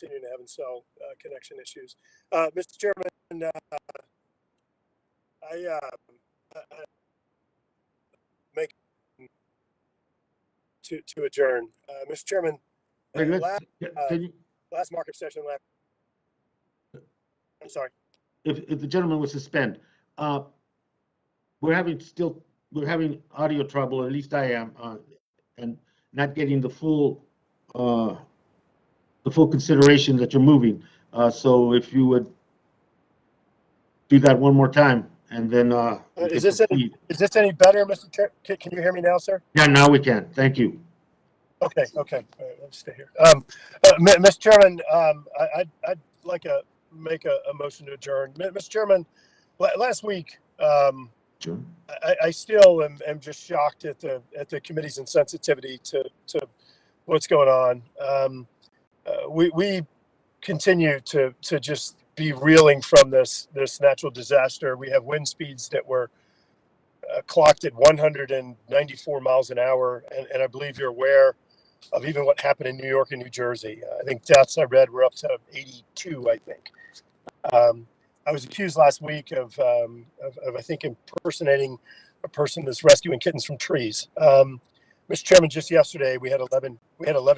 continuing to have cell connection issues. Mr. Chairman, I make to adjourn. Mr. Chairman, last markup session. I'm sorry. If the gentleman would suspend, we're having audio trouble. At least I am, and not getting the full consideration that you're moving. So if you would do that one more time, and then is this any better, Mr. Chair? Can you hear me now, sir? Yeah, now we can. Thank you. Okay. All right, let's stay here. Mr. Chairman, I'd like to make a motion to adjourn. Mr. Chairman, last week, Sure. I still am just shocked at the committee's insensitivity to what's going on. We continue to just be reeling from this natural disaster. We have wind speeds that were clocked at 194 miles an hour, and I believe you're aware of even what happened in New York and New Jersey. I think deaths I read were up to 82. I think. I was accused last week of I think impersonating a person that's rescuing kittens from trees. Mr. Chairman, just yesterday we had 11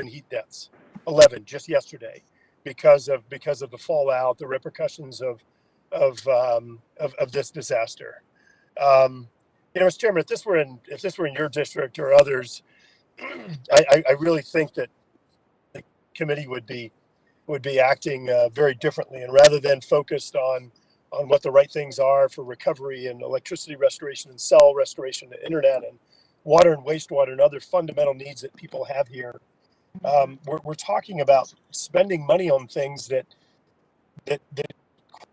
heat deaths. 11 just yesterday because of the fallout, the repercussions of this disaster. Mr. Chairman, if this were in your district or others, I really think that the committee would be acting very differently, and rather than focused on what the right things are for recovery and electricity restoration and cell restoration and internet and water and wastewater and other fundamental needs that people have here, we're talking about spending money on things that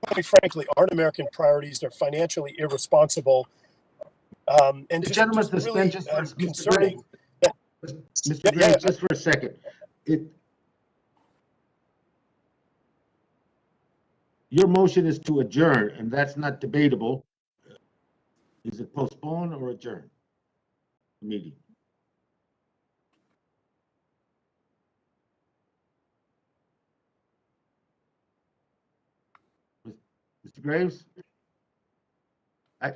quite frankly aren't American priorities. They're financially irresponsible, and the just really concerning. Mr. Graves, just for a second. Your motion is to adjourn, and that's not debatable. Is it postpone or adjourn the meeting? Mr. Graves?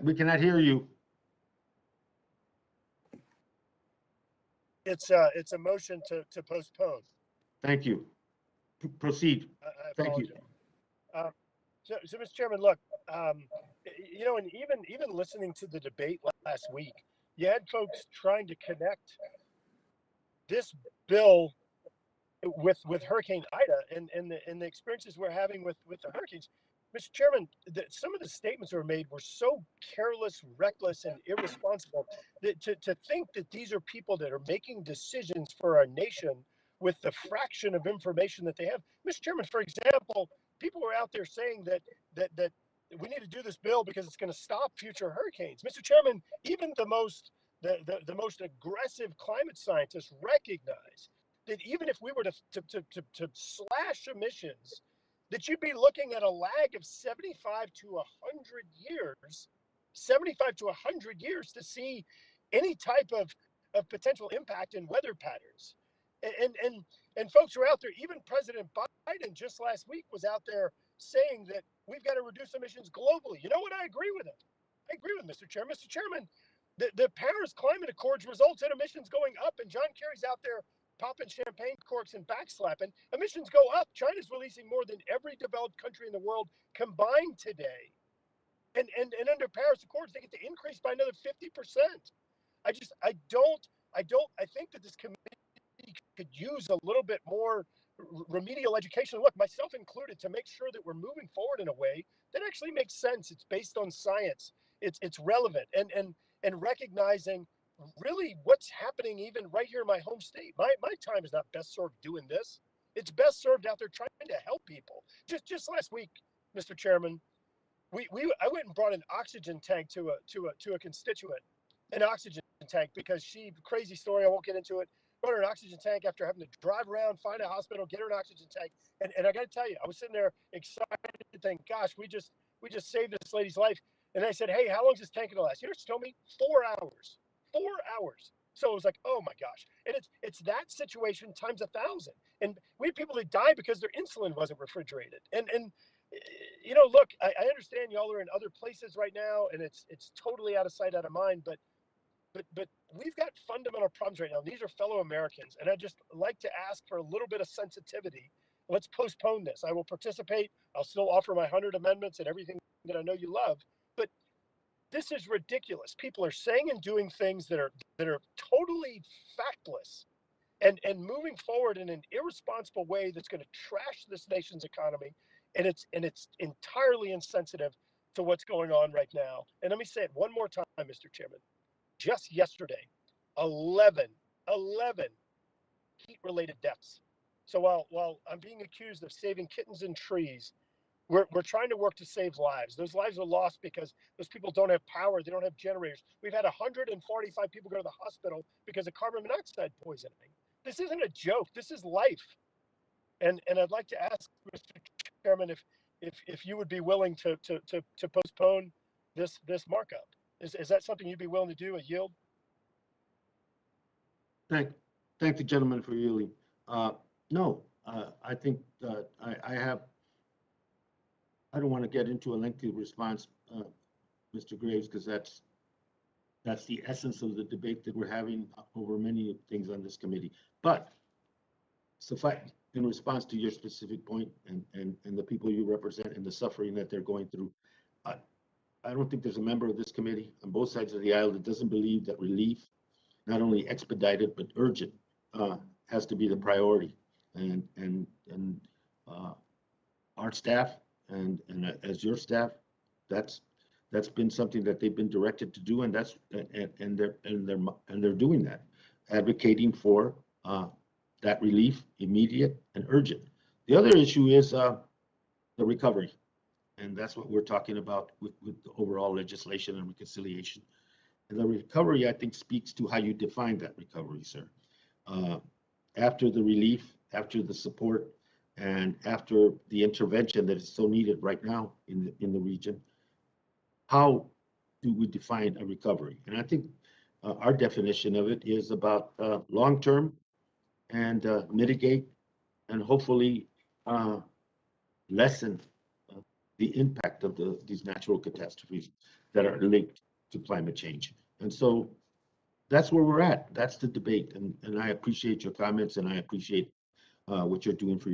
We cannot hear you. It's a motion to postpone. Thank you. Proceed. Thank you. So, Mr. Chairman, look, and even listening to the debate last week, you had folks trying to connect this bill with Hurricane Ida and the experiences we're having with the hurricanes. Mr. Chairman, some of the statements that were made were so careless, reckless, and irresponsible that to think that these are people that are making decisions for our nation with the fraction of information that they have. Mr. Chairman, for example, people were out there saying that we need to do this bill because it's going to stop future hurricanes. Mr. Chairman, even the most aggressive climate scientists recognize that even if we were to slash emissions, that you'd be looking at a lag of 75 to 100 years to see any type of potential impact in weather patterns. And folks are out there. Even President Biden just last week was out there saying that we've got to reduce emissions globally. You know what? I agree with him. I agree with Mr. Chairman. Mr. Chairman, the Paris Climate Accords results in emissions going up, and John Kerry's out there popping champagne corks and backslapping. Emissions go up. China's releasing more than every developed country in the world combined today. And under Paris Accords, they get to increase by another 50%. I think that this committee could use a little bit more remedial education. Look, myself included, to make sure that we're moving forward in a way that actually makes sense. It's based on science. It's relevant and recognizing really what's happening even right here in my home state. My time is not best served doing this. It's best served out there trying to help people. Just last week, Mr. Chairman, I went and brought an oxygen tank to a constituent, an oxygen tank, because crazy story, I won't get into it. Brought her an oxygen tank after having to drive around, find a hospital, get her an oxygen tank. And I got to tell you, I was sitting there excited to think, gosh, we just saved this lady's life. And I said, hey, how long is this tank going to last? You know what she told me? 4 hours. 4 hours. So it was like, oh my gosh. And it's that situation times 1,000. And we had people that died because their insulin wasn't refrigerated. And look, I understand y'all are in other places right now, and it's totally out of sight, out of mind, but we've got fundamental problems right now. These are fellow Americans, and I just like to ask for a little bit of sensitivity. Let's postpone this. I will participate. I'll still offer my 100 amendments and everything that I know you love, but this is ridiculous. People are saying and doing things that are totally factless and moving forward in an irresponsible way that's going to trash this nation's economy, and it's entirely insensitive to what's going on right now. And let me say it one more time, Mr. Chairman. Just yesterday, 11 heat-related deaths. So while I'm being accused of saving kittens and trees, we're trying to work to save lives. Those lives are lost because those people don't have power. They don't have generators. We've had 145 people go to the hospital because of carbon monoxide poisoning. This isn't a joke. This is life. And I'd like to ask Mr. Chairman if you would be willing to postpone this markup. Is that something you'd be willing to do? A yield? Thank the gentleman for yielding. No, I think I don't want to get into a lengthy response, Mr. Graves, because that's the essence of the debate that we're having over many things on this committee. But suffice, in response to your specific point and the people you represent and the suffering that they're going through, I don't think there's a member of this committee on both sides of the aisle that doesn't believe that relief, not only expedited but urgent, has to be the priority. And our staff and as your staff, that's been something that they've been directed to do, and they're doing that, advocating for that relief, immediate and urgent. The other issue is the recovery, and that's what we're talking about with the overall legislation and reconciliation. And the recovery, I think, speaks to how you define that recovery, sir. After the relief, after the support, and after the intervention that is so needed right now in the region, how do we define a recovery? And I think our definition of it is about long-term and mitigate and hopefully lessen the impact of these natural catastrophes that are linked to climate change. And so that's where we're at. That's the debate. And I appreciate your comments, and I appreciate what you're doing for your